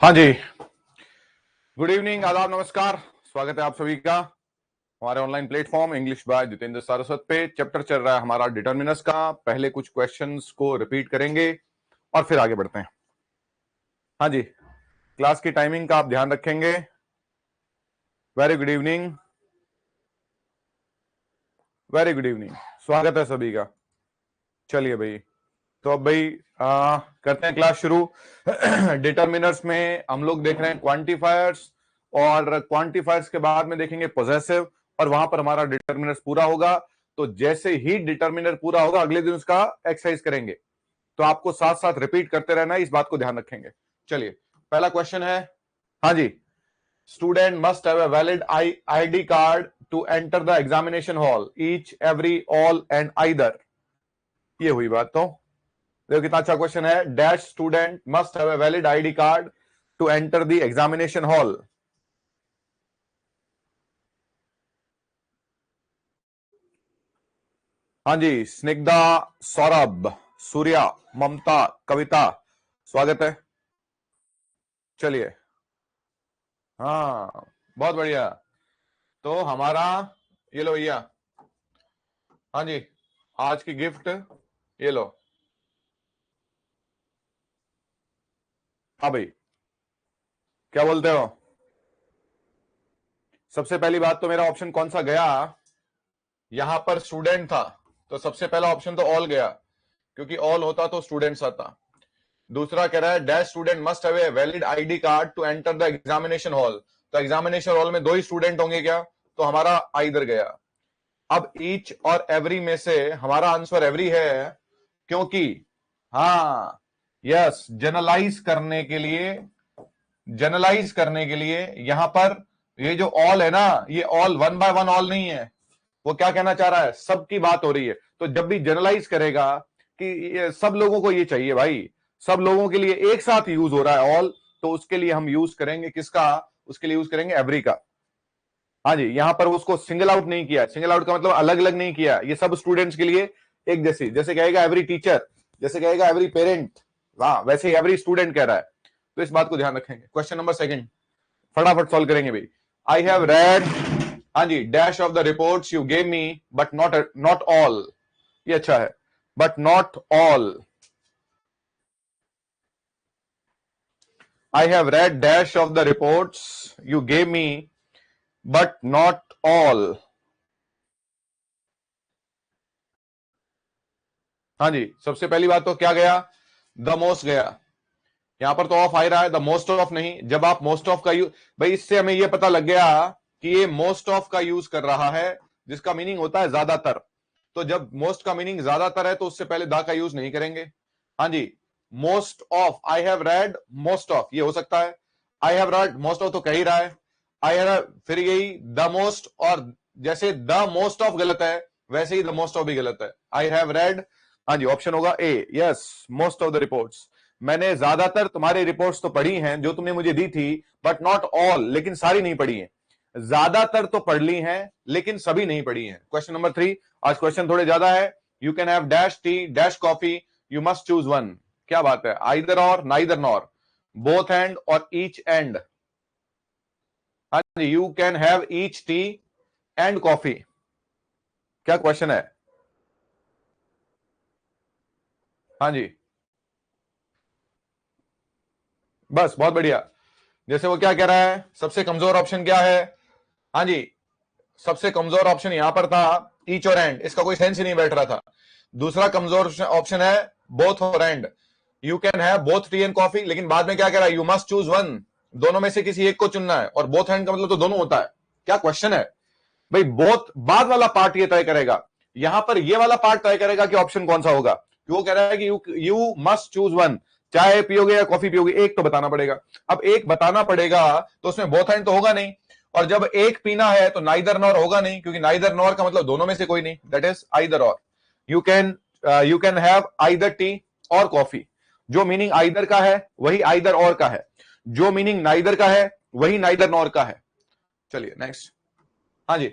हाँ जी, good evening, आदाब, नमस्कार। स्वागत है आप सभी का हमारे online platform English by Jitendra Saraswat पे। चैप्टर चल रहा है हमारा डिटर्मिनर्स का। पहले कुछ क्वेश्चंस को रिपीट करेंगे और फिर आगे बढ़ते हैं। हाँ जी, क्लास की टाइमिंग का आप ध्यान रखेंगे। Very good evening, very good evening, स्वागत है सभी का। चलिए भाई, तो अब भाई करते हैं क्लास शुरू। डिटर्मिनर्स में हम लोग देख रहे हैं क्वांटिफायर्स, और क्वांटिफायर्स के बाद में देखेंगे पोजेसिव, और वहां पर हमारा डिटर्मिनर्स पूरा होगा। तो जैसे ही डिटर्मिनर पूरा होगा अगले दिन उसका एक्सरसाइज करेंगे। तो आपको साथ साथ रिपीट करते रहना है, इस बात को ध्यान रखेंगे। चलिए, पहला क्वेश्चन है, हाँ जी, student must have a valid ID card to enter the examination hall, each, every, all and either. ये हुई बात। तो देखो कितना अच्छा क्वेश्चन है। Dash student must have a valid ID card to enter the examination hall. हाँ जी, स्निग्धा, सौरभ, सूर्या, ममता, कविता, स्वागत है। चलिए, हाँ, बहुत बढ़िया। तो हमारा ये लो भैया, हाँ जी, आज की गिफ्ट ये लो। हाँ भाई, क्या बोलते हो? सबसे पहली बात तो मेरा ऑप्शन कौन सा गया? यहां पर स्टूडेंट था, तो सबसे पहला ऑप्शन तो ऑल गया, क्योंकि ऑल होता तो स्टूडेंट्स आता। दूसरा कह रहा है dash student must have a valid ID card to enter the examination hall. तो एग्जामिनेशन हॉल में दो ही स्टूडेंट होंगे क्या? तो हमारा आइदर गया। अब ईच और एवरी में से हमारा आंसर एवरी है, क्योंकि हाँ, यस, जनरलाइज करने के लिए यहां पर ये जो ऑल है ना, ये all one by one all नहीं है। वो क्या कहना चाह रहा है? सबकी बात हो रही है। तो जब भी जनरलाइज करेगा कि ये सब लोगों को ये चाहिए भाई, सब लोगों के लिए एक साथ यूज हो रहा है ऑल, तो उसके लिए हम यूज करेंगे किसका? उसके लिए यूज करेंगे एवरी का। हाँ जी, यहां पर उसको सिंगल आउट नहीं किया। सिंगल आउट का मतलब अलग अलग नहीं किया, ये सब स्टूडेंट्स के लिए एक जैसी। जैसे कहेगा एवरी टीचर, जैसे कहेगा एवरी पेरेंट, वाह, वैसे ही एवरी स्टूडेंट कह रहा है। तो इस बात को ध्यान रखेंगे। क्वेश्चन नंबर सेकंड फटाफट सॉल्व करेंगे भाई। आई हैव रेड, हाँ जी, dash of the reports you gave me but not all. ये अच्छा है, but not all. I have read dash of the reports you gave me, but not all. हाँ जी, सबसे पहली बात तो क्या गया? द मोस्ट गया। यहां पर तो ऑफ आ रहा है, द मोस्ट ऑफ नहीं। जब आप मोस्ट ऑफ का यूज, भाई इससे हमें यह पता लग गया कि ये मोस्ट ऑफ का यूज कर रहा है, जिसका मीनिंग होता है ज्यादातर। तो जब मोस्ट का मीनिंग ज्यादातर है तो उससे पहले द का यूज नहीं करेंगे। हाँ जी, most of, I have read most of, ये हो सकता है। I have read most of तो कह ही रहा है। आई हैव, फिर यही द मोस्ट, और जैसे द मोस्ट ऑफ गलत है वैसे ही द मोस्ट ऑफ भी गलत है। आई हैव रेड, हाँ जी, ऑप्शन होगा A, yes, most of the reports. मैंने ज्यादातर तुम्हारी रिपोर्ट्स तो पढ़ी हैं जो तुमने मुझे दी थी, बट नॉट ऑल, लेकिन सारी नहीं पढ़ी हैं। ज्यादातर तो पढ़ ली हैं लेकिन सभी नहीं पढ़ी हैं। क्वेश्चन नंबर 3, आज क्वेश्चन थोड़े ज्यादा है। You can have dash tea dash coffee, you must choose one. क्या बात है? Either or, neither nor, both and और ईच एंड। हाँ जी, you can have each tea and coffee. क्या क्वेश्चन है? हाँ जी, बस बहुत बढ़िया। जैसे वो क्या कह रहा है, सबसे कमजोर ऑप्शन क्या है? हाँ जी, सबसे कमजोर ऑप्शन यहां पर था ईच और एंड, इसका कोई सेंस ही नहीं बैठ रहा था। दूसरा कमजोर ऑप्शन है बोथ और and. You can have both T and coffee, लेकिन बाद में क्या कह रहा है? यू मस्ट चूज वन, दोनों में से किसी एक को चुनना है। और बोथ एंड का मतलब तो दोनों होता है। क्या क्वेश्चन है भाई? बोथ बाद वाला पार्ट ये तय करेगा, यहां पर ये वाला पार्ट तय करेगा कि ऑप्शन कौन सा होगा। वो कह रहा है कि यू मस्ट चूज वन, चाय पियोगे या कॉफी पियोगे, एक तो बताना पड़ेगा। अब एक बताना पड़ेगा तो उसमें बोथ एंड तो होगा नहीं, और जब एक पीना है तो नाइदर नॉर होगा नहीं, क्योंकि नाइदर नॉर का मतलब दोनों में से कोई नहीं, दैट इज आइदर और। You can have either T और कॉफी, जो मीनिंग आइदर का है वही आइदर और का है। जो मीनिंग नाइदर का है वही नाइदर नॉर का है। चलिए नेक्स्ट। हाँ जी,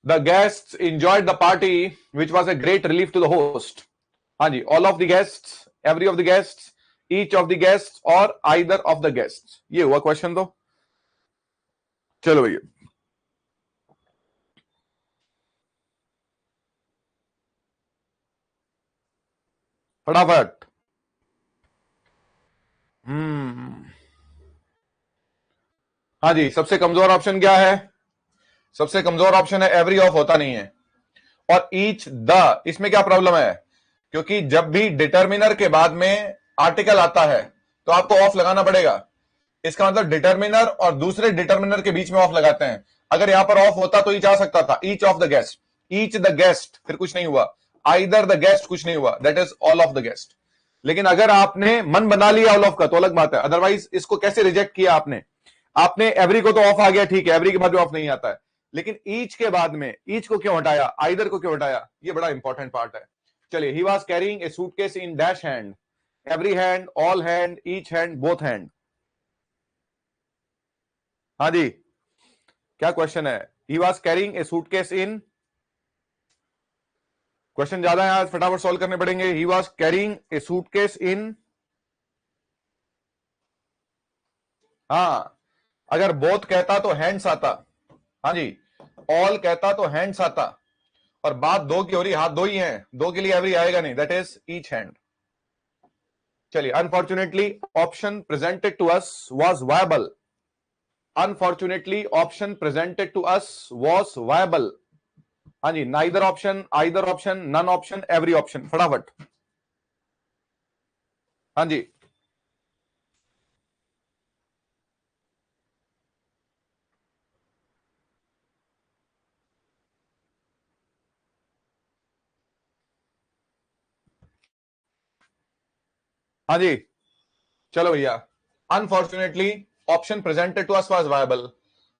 the guests enjoyed the party which was a great relief to the host. हाँ जी, all of the guests, every of the guests, each of the guests और आइदर ऑफ द गेस्ट्स, ये हुआ क्वेश्चन। तो चलो भैया, फटाफट। हाँ जी, सबसे कमजोर ऑप्शन क्या है? सबसे कमजोर ऑप्शन है एवरी ऑफ होता नहीं है। और ईच द, इसमें क्या प्रॉब्लम है? क्योंकि जब भी डिटर्मिनर के बाद में आर्टिकल आता है तो आपको ऑफ लगाना पड़ेगा। इसका मतलब डिटर्मिनर और दूसरे डिटर्मिनर के बीच में ऑफ लगाते हैं। अगर यहां पर ऑफ होता तो ईच आ सकता था, each of the guest, each the guest, फिर कुछ नहीं हुआ। आइदर द गेस्ट, कुछ नहीं हुआ, that is all of the guest. लेकिन अगर आपने मन बना लिया ऑल ऑफ का तो अलग बात है। अदरवाइज इसको कैसे रिजेक्ट किया आपने? आपने एवरी को तो ऑफ आ गया, ठीक है, एवरी के बाद भी ऑफ नहीं आता है, लेकिन ईच के बाद में ईच को क्यों हटाया, आइदर को क्यों हटाया? ये बड़ा इंपॉर्टेंट पार्ट है। चलिए, he was carrying a suitcase in dash hand, every hand, all hand, each hand, both hand. हाँ जी, क्या क्वेश्चन है? He was carrying a suitcase in, question ज्यादा है आज, फटाफट सॉल्व करने पड़ेंगे। He was carrying a suitcase in, हाँ, अगर बोथ कहता तो हैंड्स आता। हाँ जी, ऑल कहता तो हैंड्स आता, और बात दो की हो रही, हाथ दो ही हैं, दो के लिए एवरी आएगा नहीं, दैट इज ईच हैंड। चलिए, unfortunately option presented to us was viable. Unfortunately option presented to us was viable. हाँ जी, neither option, either option, none option, every option, फटाफट। हाँ जी, हाँ जी, चलो भैया। Unfortunately option presented to us was viable.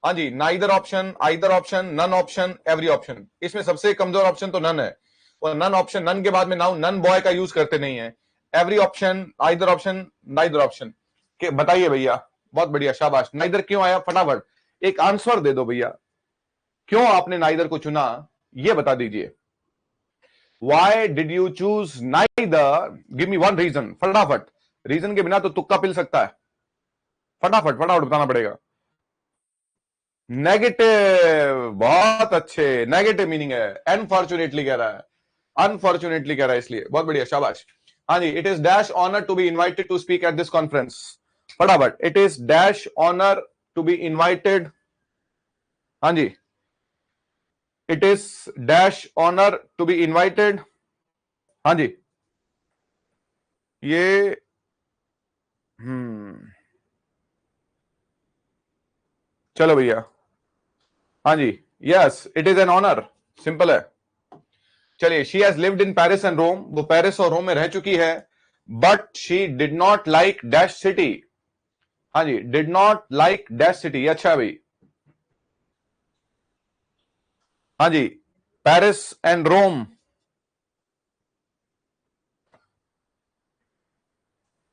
हाँ जी, neither option, either option, none option, every option. इसमें सबसे कमजोर ऑप्शन तो नन है, और नन ऑप्शन, नन के बाद में नाउन नन बॉय का यूज करते नहीं है। Every option, either option, neither option के बताइए भैया। बहुत बढ़िया, शाबाश। नाइदर क्यों आया? फटाफट एक आंसर दे दो भैया, क्यों आपने नाइदर को चुना, ये बता दीजिए। Why did you choose neither? Give me one reason. फटाफट, रीजन के बिना तो तुक्का पिल सकता है। फटाफट फटाफट बताना पड़ेगा। नेगेटिव, बहुत अच्छे, नेगेटिव मीनिंग है, अनफॉर्चुनेटली कह रहा है, अनफॉर्चुनेटली कह रहा है, इसलिए बहुत बढ़िया, शाबाश। हाँ जी, it is dash honour to be invited to speak at this conference. फटाफट, it is dash honour to be invited. हाँ जी, it is dash honour to be invited. हाँ जी, ये चलो भैया। हाँ जी, yes, it is an honour, simple है। चलिए, she has lived in Paris and Rome, वो पेरिस और रोम में रह चुकी है, but she did not like dash city. हाँ जी, did not like dash city, अच्छा भाई। हाँ जी, पेरिस एंड रोम।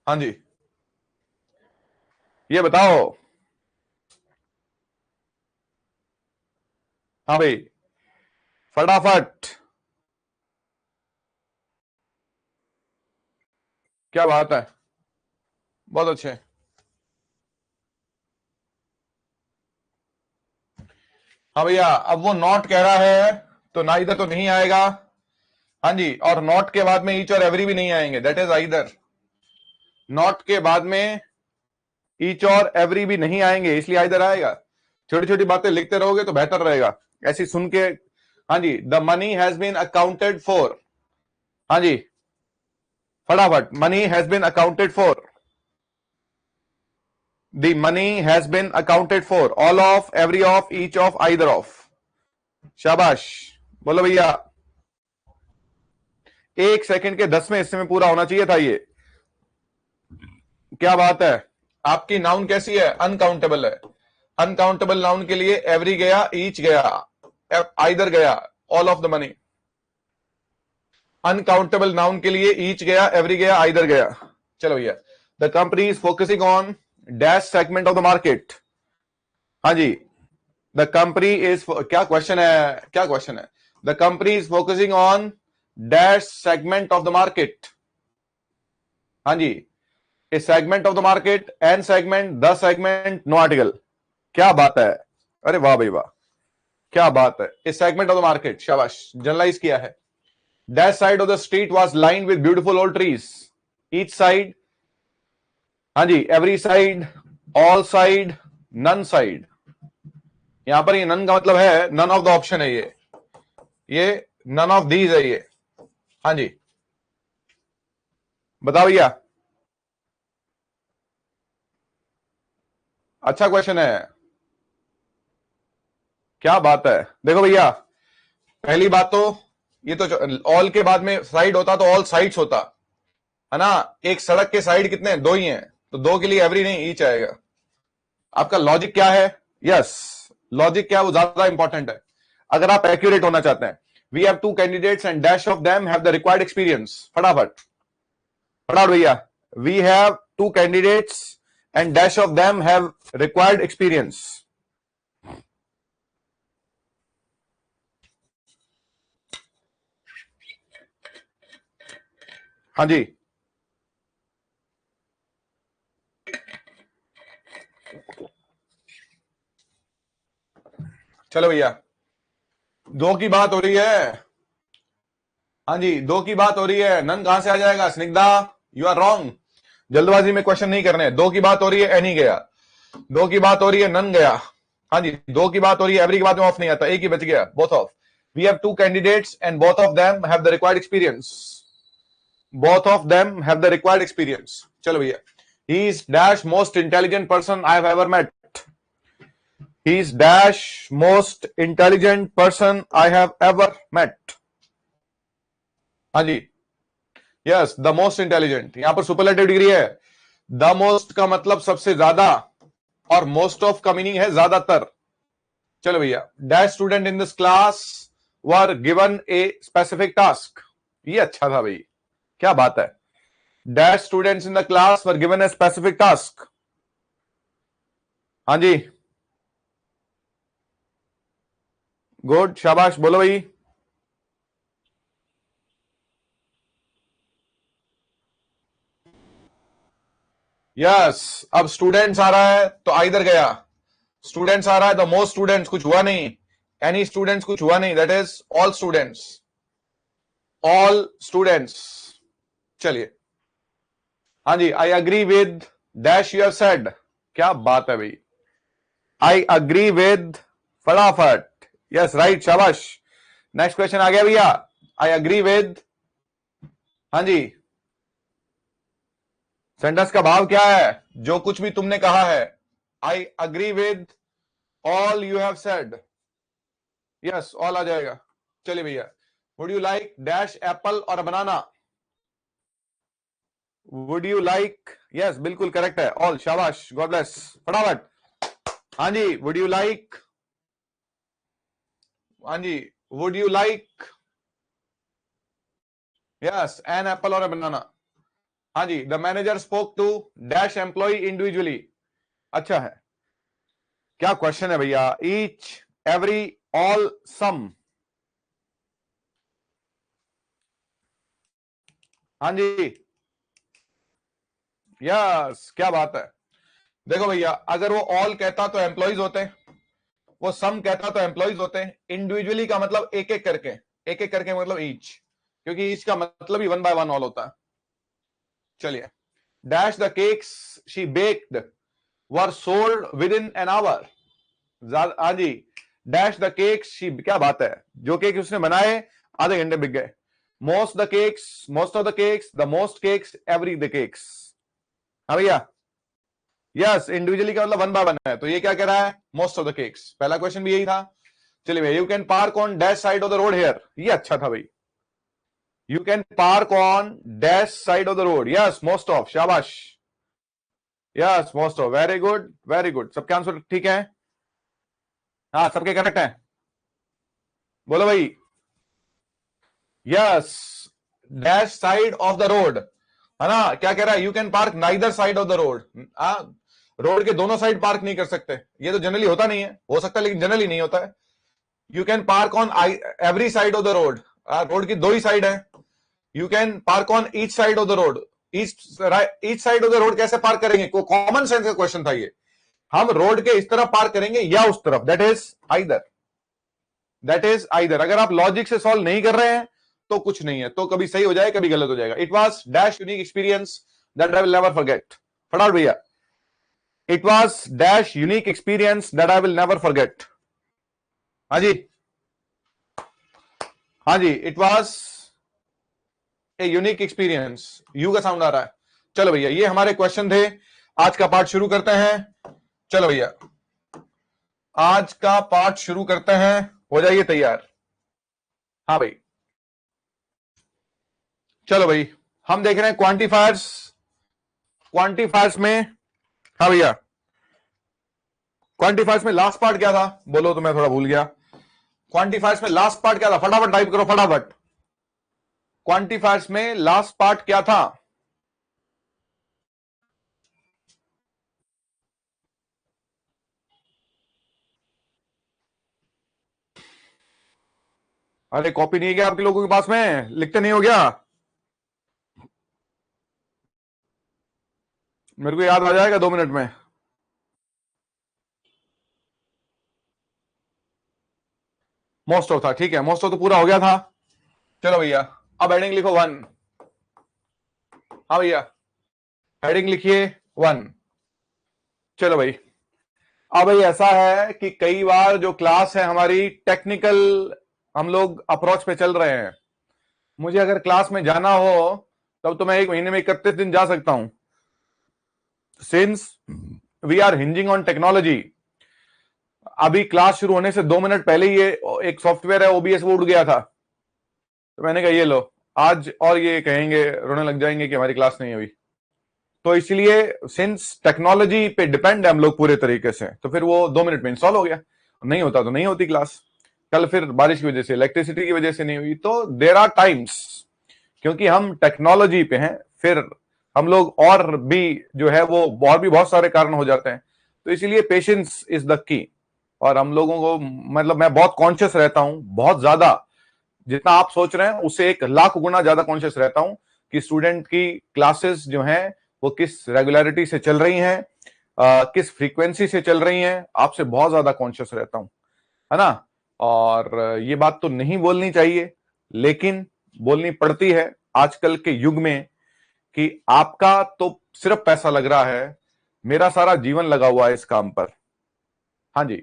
हाँ जी, ये बताओ। हाँ भाई, फटाफट, क्या बात है, बहुत अच्छे। हाँ भैया, अब वो नॉट कह रहा है तो ना इधर तो नहीं आएगा। हाँ जी, और नॉट के बाद में ईच और एवरी भी नहीं आएंगे, दैट इज आइदर। नॉट के बाद में ईच और एवरी भी नहीं आएंगे, इसलिए आइदर आएगा। छोटी छोटी बातें लिखते रहोगे तो बेहतर रहेगा, ऐसी सुन के। हाँ जी, the money has been accounted for. हाँ जी, फटाफट, money has been accounted for, the money has been accounted for, all of, every of, each of, either of, शाबाश। बोलो भैया, 1 सेकंड के 10वें हिस्से में पूरा होना चाहिए था ये, क्या बात है। आपकी नाउन कैसी है? अनकाउंटेबल है। अनकाउंटेबल नाउन के लिए एवरी गया, ईच गया, आइदर गया, all of the money. Uncountable noun के लिए ईच गया, एवरी गया, आइदर गया। चलो भैया, the company is focusing on, dash segment of the market. हाँ जी, द कंपनी इज, क्या क्वेश्चन है, क्या क्वेश्चन है? The company is focusing on dash segment of the market. हाँ जी, a segment of the market, an segment, the segment, no article. क्या बात है, अरे वाह भाई वाह, क्या बात है। A segment of the market, शाबाश, जनरलाइज किया है। Dash side of the street was lined with beautiful old trees. Each side, हाँ जी, every side, all side, none side. यहां पर ये नन का मतलब है नन ऑफ द ऑप्शन है, ये नन ऑफ दीज है ये। हाँ जी, बताओ भैया, अच्छा क्वेश्चन है, क्या बात है। देखो भैया, पहली बात तो ये तो ऑल के बाद में साइड होता तो ऑल साइड्स होता है ना। एक सड़क के साइड कितने, दो ही हैं, तो दो के लिए एवरी नहीं, ईच आएगा। आपका लॉजिक क्या है? यस, लॉजिक क्या है वो ज्यादा इंपॉर्टेंट है अगर आप एक्यूरेट होना चाहते हैं। We have two candidates and dash of them have the required experience. फटाफट फटाफट भैया, we have two candidates and dash of them have required experience. हाँ जी, चलो भैया, दो की बात हो रही है। हाँ जी, दो की बात हो रही है, नन कहां से आ जाएगा? Snigdha, you are wrong. जल्दबाजी में क्वेश्चन नहीं करने। दो की बात हो रही है, एनी गया। दो की बात हो रही है, नन गया। हाँ जी, दो की बात हो रही है, एवरी की बात में ऑफ नहीं आता, एक ही बच गया, both of. We have two candidates and both of them have the required experience. Both of them have the required experience. चलो भैया, he is dash most intelligent person I have ever met. He is dash most intelligent person I have ever met. हाँ जी, yes, the most intelligent, यहां पर superlative degree है। The most का मतलब सबसे ज्यादा, और मोस्ट ऑफ का मीनिंग है ज्यादातर। चलो भैया, dash student in this class were given a specific task. ये अच्छा था भाई, क्या बात है। Dash students in the class were given a specific task. हाँ जी, गुड, शाबाश, बोलो भाई। यस, अब स्टूडेंट्स आ रहा है तो आइधर गया। स्टूडेंट्स आ रहा है तो मोस्ट स्टूडेंट्स, कुछ हुआ नहीं। एनी स्टूडेंट्स, कुछ हुआ नहीं, that is all students, all students. चलिए, हाँ जी, I agree with dash you have said. क्या बात है भाई, आई अग्री विद, फटाफट, यस राइट, शाबाश। नेक्स्ट क्वेश्चन आ गया भैया, आई अग्री विद। हाँ जी, सेंटेंस का भाव क्या है? जो कुछ भी तुमने कहा है। I agree with all you have said. Yes, all आ जाएगा। चलिए भैया, would you like dash apple or banana? Would you like, yes बिल्कुल करेक्ट है, ऑल, शाबाश, गॉड ब्लेस, फटाफट। हाँ जी, वुड यू लाइक, हाँ जी, would you like, yes, an apple or banana. हाँ जी, the manager spoke to dash employ individually. अच्छा है, क्या क्वेश्चन है भैया? ईच, एवरी, ऑल, सम। हाँ जी, यस, क्या बात है। देखो भैया, अगर वो ऑल कहता तो एम्प्लॉइज होते, वो सम कहता तो एम्प्लॉइज होते, इंडिविजुअली का मतलब एक एक करके, एक एक करके मतलब ईच, क्योंकि ईच का मतलब ही वन बाय वन ऑल होता है। चलिए, dash the cakes she baked were sold with in an hour. हाँ जी, डैश द केक्स शी, क्या बात है, जो केक उसने बनाए आधे घंटे बिक गए। Most the cakes, most of the cakes, the most cakes, every the cakes. हाँ भैया, यस, इंडिविजुअली का मतलब वन बाय वन है, तो ये क्या कह रहा है? Most of the cakes. पहला क्वेश्चन भी यही था। चलिए भैया, you can park on dash side of the road here. ये अच्छा था भाई, you can park on dash side of the road, yes, most of, शाबाश, yes, most of, very good, very good, सबके आंसर ठीक है। हाँ, सबके करेक्ट है, बोलो भाई। Yes, dash side of the road, है ना, क्या कह रहा है? You can park neither side of the road. Road के दोनों साइड पार्क नहीं कर सकते, ये तो जनरली होता नहीं है, हो सकता है लेकिन जनरली नहीं होता है। You can park on every side of the road, road की दो ही साइड है। You can park on each side of the road, each side of the road कैसे पार्क करेंगे, कॉमन सेंस का क्वेश्चन था ये। हम रोड के इस तरफ पार्क करेंगे या उस तरफ, दैट इज आइदर। अगर आप लॉजिक से सॉल्व नहीं कर रहे हैं तो कुछ नहीं है, तो कभी सही हो जाए कभी गलत हो जाएगा। It was dash unique experience that I will never forget. फटाफट भैया, it was dash unique experience that I will never forget. हाँ जी, हाँ जी, it was a unique experience. U का साउंड आ रहा है। चलो भैया, ये हमारे क्वेश्चन थे। आज का पार्ट शुरू करते हैं। चलो भैया, आज का पार्ट शुरू करते हैं, हो जाइए तैयार। हाँ भाई, चलो भाई, हम देख रहे हैं क्वांटिफायर्स। क्वांटिफायर्स में, हाँ भैया, क्वांटिफायर्स में लास्ट पार्ट क्या था बोलो, तो मैं थोड़ा भूल गया। क्वांटिफायर्स में लास्ट पार्ट क्या था, फटाफट टाइप करो फटाफट। क्वांटिफायर्स में लास्ट पार्ट क्या था? अरे कॉपी नहीं है क्या आपके लोगों के पास में, लिखते नहीं हो गया? मेरे को याद आ जाएगा 2 मिनट में। मोस्ट ऑफ था, ठीक है, मोस्ट ऑफ तो पूरा हो गया था। चलो भैया, अब हेडिंग लिखो 1। हाँ भैया, हेडिंग लिखिए 1। चलो भाई, अब भाई ऐसा है कि कई बार जो क्लास है हमारी टेक्निकल, हम लोग अप्रोच पे चल रहे हैं। मुझे अगर क्लास में जाना हो तब तो मैं 1 महीने में 31 दिन जा सकता हूं। Since we are hinging on technology, अभी क्लास शुरू होने से 2 मिनट पहले ही ये एक सॉफ्टवेयर है ओबीएस वो उड़ गया था, तो मैंने कहा ये लो आज, और ये कहेंगे, रोने लग जाएंगे कि हमारी क्लास नहीं है अभी। तो इसलिए सिंस टेक्नोलॉजी पे डिपेंड है हम लोग पूरे तरीके से, तो फिर वो 2 मिनट में इंस्टॉल हो गया। नहीं होता तो नहीं होती क्लास। कल फिर बारिश की वजह से, इलेक्ट्रिसिटी की वजह से नहीं हुई। तो देयर आर टाइम्स, क्योंकि हम टेक्नोलॉजी पे हैं, फिर हम लोग और भी जो है वो और भी बहुत सारे कारण हो जाते हैं। तो इसीलिए पेशेंस इज द की। और हम लोगों को, मतलब मैं बहुत कॉन्शियस रहता हूं, बहुत ज्यादा, जितना आप सोच रहे हैं उससे 1,00,000 गुना ज्यादा कॉन्शियस रहता हूं कि स्टूडेंट की क्लासेस जो हैं वो किस रेगुलरिटी से चल रही हैं, किस फ्रीक्वेंसी से चल रही हैं। आपसे बहुत ज्यादा कॉन्शियस रहता हूं, है ना। और ये बात तो नहीं बोलनी चाहिए, लेकिन बोलनी पड़ती है आजकल के युग में कि आपका तो सिर्फ पैसा लग रहा है, मेरा सारा जीवन लगा हुआ है इस काम पर। हाँ जी,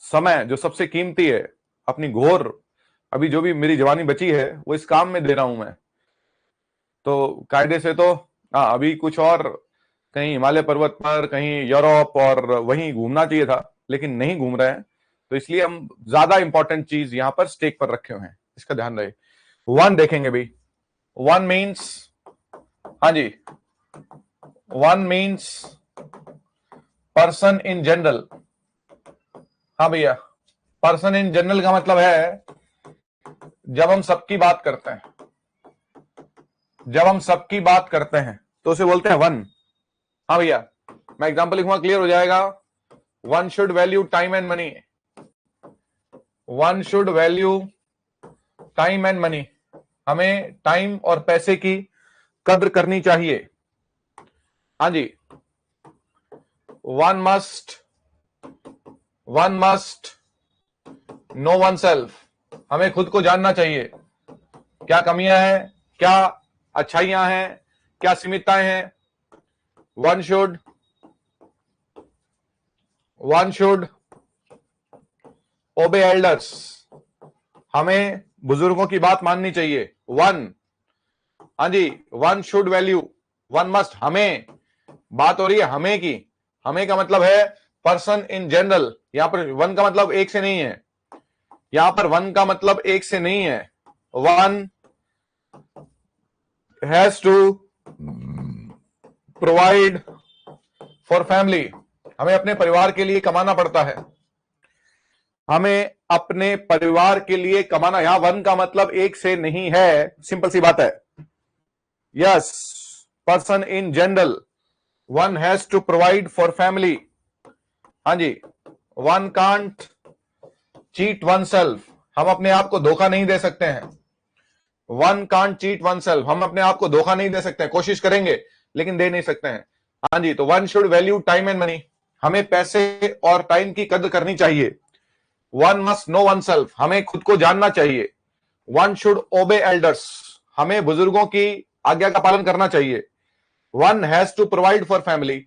समय जो सबसे कीमती है, अपनी घोर, अभी जो भी मेरी जवानी बची है वो इस काम में दे रहा हूं मैं। तो कायदे से तो अभी कुछ और, कहीं हिमालय पर्वत पर, कहीं यूरोप और वहीं घूमना चाहिए था, लेकिन नहीं घूम रहे हैं। तो इसलिए हम ज्यादा इंपॉर्टेंट चीज यहां पर स्टेक पर रखे हुए हैं, इसका ध्यान रहे। 1 देखेंगे भाई। 1 मीन्स, हाँ जी, 1 मीन्स पर्सन इन जनरल। हाँ भैया, पर्सन इन जनरल का मतलब है जब हम सबकी बात करते हैं, जब हम सबकी बात करते हैं तो उसे बोलते हैं 1। हाँ भैया, मैं एग्जांपल लिखूंगा, क्लियर हो जाएगा। 1 should value time and money. 1 should value time and money. हमें टाइम और पैसे की कद्र करनी चाहिए। हाँ जी, one must know oneself. हमें खुद को जानना चाहिए, क्या कमियां हैं, क्या अच्छाइयां हैं, क्या सीमितताएं हैं। वन शुड ओबे एल्डर्स। हमें बुजुर्गों की बात माननी चाहिए। 1, हाँ जी, 1 शुड वैल्यू, 1 मस्ट, हमें, बात हो रही है हमें की। हमें का मतलब है पर्सन इन जनरल। यहां पर 1 का मतलब एक से नहीं है, यहां पर 1 का मतलब एक से नहीं है। 1 has to provide for family. हमें अपने परिवार के लिए कमाना पड़ता है, हमें अपने परिवार के लिए कमाना। यहां 1 का मतलब एक से नहीं है, सिंपल सी बात है। Yes, person in general, one has to provide for family. हाँ जी, one can't cheat oneself, हम अपने आप को धोखा नहीं दे सकते हैं। One can't cheat oneself, हम अपने आप को धोखा नहीं दे सकते हैं, कोशिश करेंगे लेकिन दे नहीं सकते हैं। हाँ जी, तो one should value time and money, हमें पैसे और टाइम की कदर करनी चाहिए। One must know oneself, हमें खुद को जानना चाहिए। वन शुड ओबे एल्डर्स, हमें बुजुर्गों की आज्ञा का पालन करना चाहिए। One has to provide for family,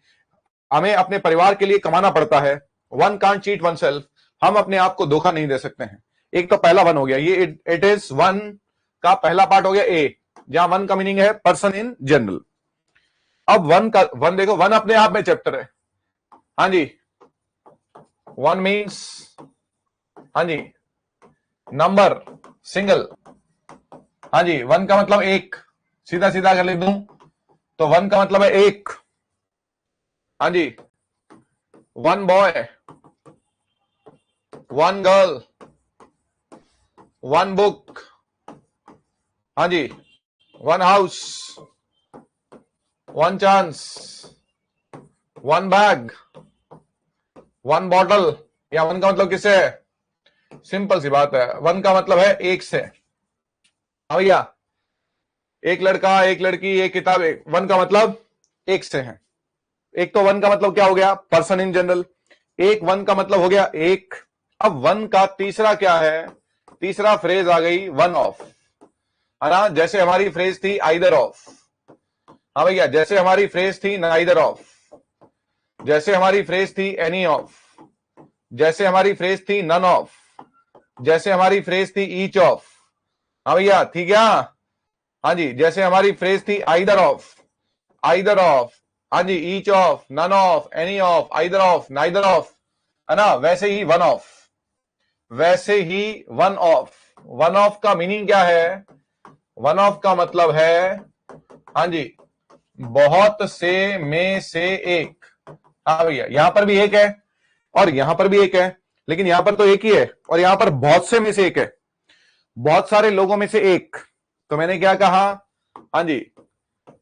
हमें अपने परिवार के लिए कमाना पड़ता है। One can't cheat oneself, हम अपने आप को धोखा नहीं दे सकते हैं। एक तो पहला वन हो गया, ये इट इज वन का पहला पार्ट हो गया ए, जहां वन का मीनिंग है पर्सन इन जनरल। अब वन देखो, वन अपने आप में चैप्टर है। हाँ जी, वन मीन्स, हाँ जी, नंबर, सिंगल। हाँ जी, वन का मतलब एक, सीधा सीधा अगर लिख दूं तो वन का मतलब है एक। हाँ जी, one boy, one girl, one book, हाँ जी, one house, one chance, one bag, one bottle. या वन का मतलब किससे है? सिंपल सी बात है, वन का मतलब है एक से। हाँ भैया, एक लड़का, एक लड़की, एक किताब, वन का मतलब एक से है। एक तो वन का मतलब क्या हो गया? Person in general. एक वन का मतलब हो गया एक। अब वन का तीसरा क्या है? तीसरा फ्रेज आ गई वन ऑफ, है ना? जैसे हमारी फ्रेज थी आइदर ऑफ। हाँ भैया, जैसे हमारी फ्रेज थी नाइदर ऑफ, जैसे हमारी फ्रेज थी एनी ऑफ, जैसे हमारी फ्रेज थी नन ऑफ, जैसे हमारी फ्रेज थी ईच ऑफ। हाँ भैया, थी क्या? हाँ जी, जैसे हमारी फ्रेज थी आइदर ऑफ, आइदर ऑफ, हाँ जी, each of, none of, any of, either of, neither of, है ना? वैसे ही वन ऑफ, वैसे ही वन ऑफ। वन ऑफ का मीनिंग क्या है? वन ऑफ का मतलब है, हाँ जी, बहुत से में से एक। हाँ भैया, यहां पर भी एक है और यहां पर भी एक है, लेकिन यहां पर तो एक ही है और यहां पर बहुत से में से एक है, बहुत सारे लोगों में से एक। तो मैंने क्या कहा? हाँ जी,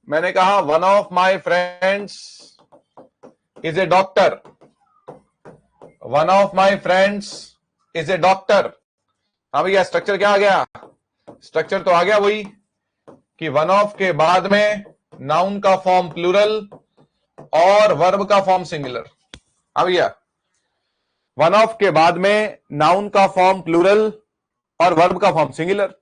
मैंने कहा one of my friends is a doctor. One of my friends is a doctor. हाँ भैया, स्ट्रक्चर क्या आ गया? स्ट्रक्चर तो आ गया वही कि वन ऑफ के बाद में नाउन का फॉर्म प्लूरल और वर्ब का फॉर्म सिंगुलर। हाँ भैया, वन ऑफ के बाद में नाउन का फॉर्म प्लूरल और वर्ब का फॉर्म सिंगुलर।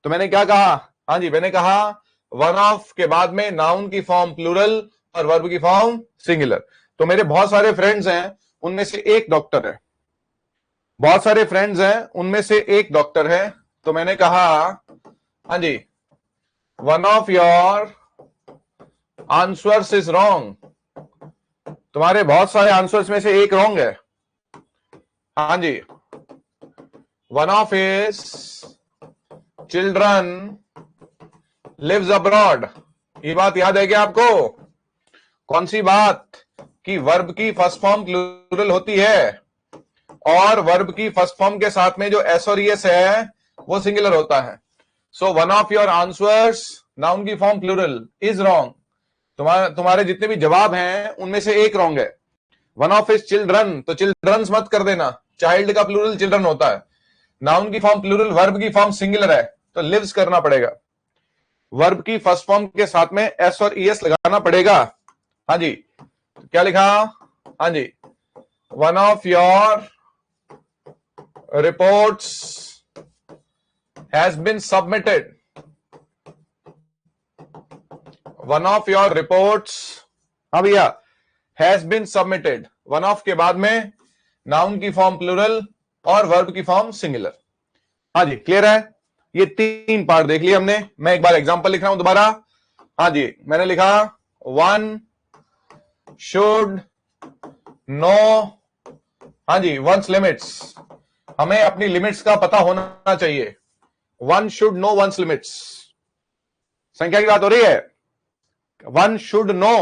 तो मैंने क्या कहा? हाँ जी, मैंने कहा वन ऑफ के बाद में नाउन की फॉर्म प्लूरल और वर्ब की फॉर्म सिंगुलर। तो मेरे बहुत सारे फ्रेंड्स हैं, उनमें से एक डॉक्टर है। बहुत सारे फ्रेंड्स हैं, उनमें से एक डॉक्टर है। तो मैंने कहा, हाँ जी, one of your answers is wrong. तुम्हारे बहुत सारे आंसर्स में से एक रॉन्ग है। हाँ जी, one of his children lives abroad. ये बात याद है क्या आपको? कौन सी बात? कि वर्ब की फर्स्ट फॉर्म प्लूरल होती है और वर्ब की फर्स्ट फॉर्म के साथ में जो एस और एस है वो सिंगुलर होता है। So one of your answers, noun की फॉर्म प्लूरल, इज रॉन्ग। तुम्हारे जितने भी जवाब हैं उनमें से एक रॉन्ग है। वन ऑफ हिज चिल्ड्रन, तो चिल्ड्रंस मत कर देना, चाइल्ड का प्लूरल चिल्ड्रन होता है। नाउन की फॉर्म प्लूरल, वर्ब की फॉर्म सिंगुलर है, तो लिव्स करना पड़ेगा। वर्ब की फर्स्ट फॉर्म के साथ में एस और ईएस लगाना पड़ेगा। हाँ जी, तो क्या लिखा? हाँ जी, one of your reports has been submitted. One of your reports, हाँ भैया, has been submitted. One of के बाद में नाउन की फॉर्म प्लूरल और वर्ब की फॉर्म सिंगुलर। हाँ जी, क्लियर है? ये तीन पार्ट देख लिया हमने। मैं एक बार एग्जांपल लिख रहा हूं दोबारा। हाँ जी, मैंने लिखा वन शुड नो, हाँ जी, वंस लिमिट्स, हमें अपनी लिमिट्स का पता होना चाहिए। One should know one's limits, संख्या की बात हो रही है। वन शुड नो,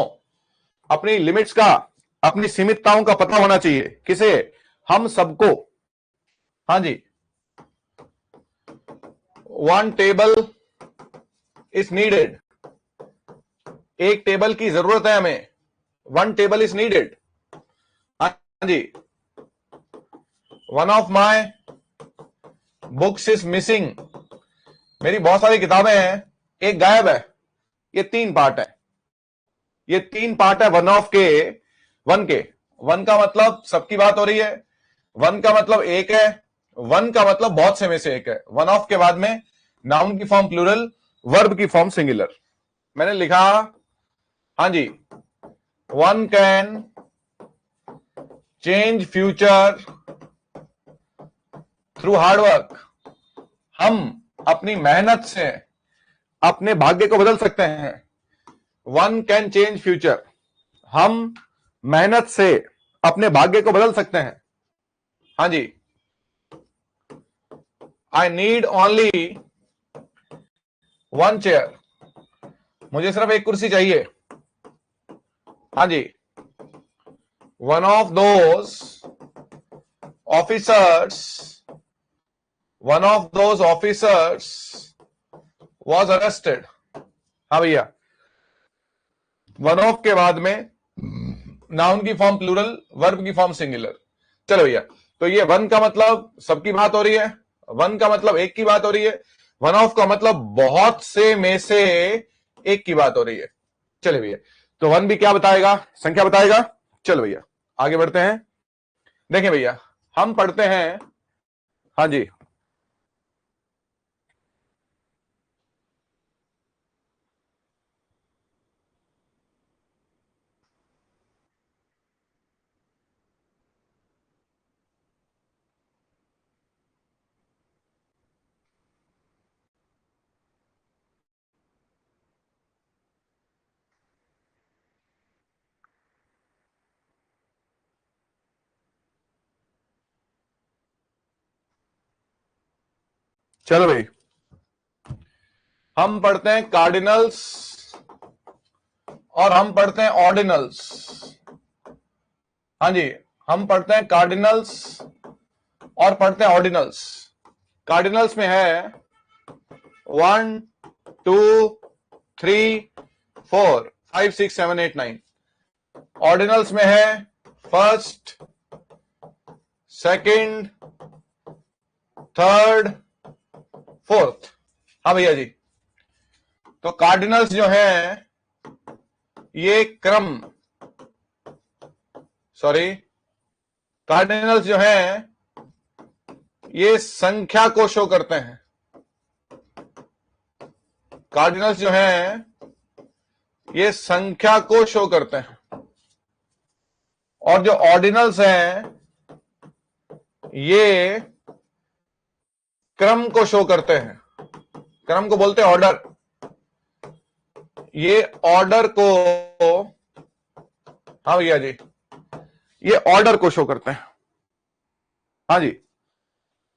अपनी लिमिट्स का, अपनी सीमितताओं का पता होना चाहिए। किसे? हम सबको। हाँ जी, वन टेबल इज नीडेड, एक टेबल की जरूरत है हमें। One table is needed. हाँ जी, one of my books is missing, मेरी बहुत सारी किताबें हैं, एक गायब है। ये तीन पार्ट है, ये तीन पार्ट है वन ऑफ के, वन के। वन का मतलब सबकी बात हो रही है, वन का मतलब एक है, वन का मतलब बहुत से में से एक है। वन ऑफ के बाद में नाउन की फॉर्म प्लूरल, वर्ब की फॉर्म सिंगुलर। मैंने लिखा, हाँ जी, one can change future through hard work. हम अपनी मेहनत से अपने भाग्य को बदल सकते हैं। वन कैन चेंज फ्यूचर, हम मेहनत से अपने भाग्य को बदल सकते हैं। हाँ जी, I need only one chair, मुझे सिर्फ एक कुर्सी चाहिए। हाँ जी, one of those officers, one of those officers was arrested. हाँ भैया, वन ऑफ के बाद में नाउन की फॉर्म प्लूरल, वर्ब की फॉर्म सिंगुलर। चलो भैया, तो ये वन का मतलब सबकी बात हो रही है, वन का मतलब एक की बात हो रही है, वन ऑफ का मतलब बहुत से में से एक की बात हो रही है। चलिए भैया, तो वन भी क्या बताएगा, संख्या बताएगा। चलो भैया आगे बढ़ते हैं। देखें भैया, हम पढ़ते हैं, हाँ जी, चलो भाई, हम पढ़ते हैं कार्डिनल्स और हम पढ़ते हैं ऑर्डिनल्स। हाँ जी, हम पढ़ते हैं कार्डिनल्स और पढ़ते हैं ऑर्डिनल्स। कार्डिनल्स में है 1 2 3 4 5 6 7 8 9। ऑर्डिनल्स में है फर्स्ट, सेकंड, थर्ड, फोर्थ। हाँ भैया जी, तो कार्डिनल्स जो है ये क्रम, सॉरी, कार्डिनल्स जो है ये संख्या को शो करते हैं। कार्डिनल्स जो है ये संख्या को शो करते हैं, और जो ऑर्डिनल्स हैं ये क्रम को शो करते हैं। क्रम को बोलते हैं ऑर्डर, ये ऑर्डर को, हाँ भैया जी, ये ऑर्डर को शो करते हैं। हाँ जी,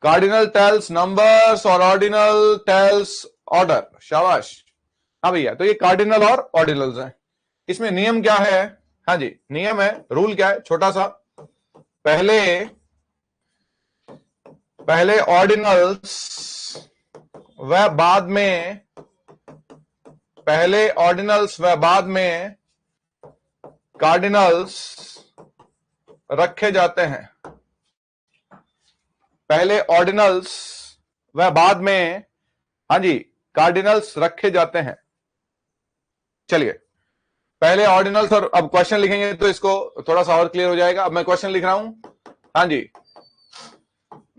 कार्डिनल टेल्स नंबर्स और ऑर्डिनल टेल्स ऑर्डर। शाबाश। हाँ भैया, तो ये कार्डिनल और ऑर्डिनल्स हैं। इसमें नियम क्या है, हाँ जी, नियम है, रूल क्या है, छोटा सा। पहले ऑर्डिनल्स व बाद में, पहले ऑर्डिनल्स व बाद में कार्डिनल्स रखे जाते हैं। पहले ऑर्डिनल्स व बाद में, हाँ जी, कार्डिनल्स रखे जाते हैं। चलिए, पहले ऑर्डिनल्स, और अब क्वेश्चन लिखेंगे तो इसको थोड़ा सा और क्लियर हो जाएगा। अब मैं क्वेश्चन लिख रहा हूं, हाँ जी,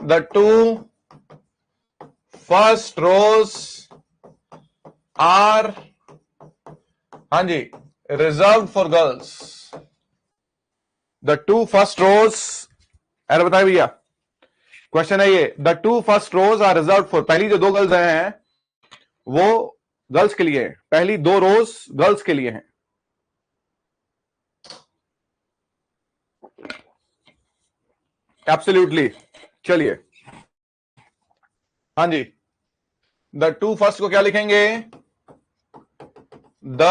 the two first rows are, हाँ जी, reserve for girls. The two first rows, अरे बताए भैया, क्वेश्चन है ये, the two first rows are reserve for, पहली जो दो गर्ल्स हैं वो गर्ल्स के लिए है, पहली दो रोज गर्ल्स के लिए हैं। एब्सोल्युटली। चलिए, हाँ जी, द टू फर्स्ट को क्या लिखेंगे, द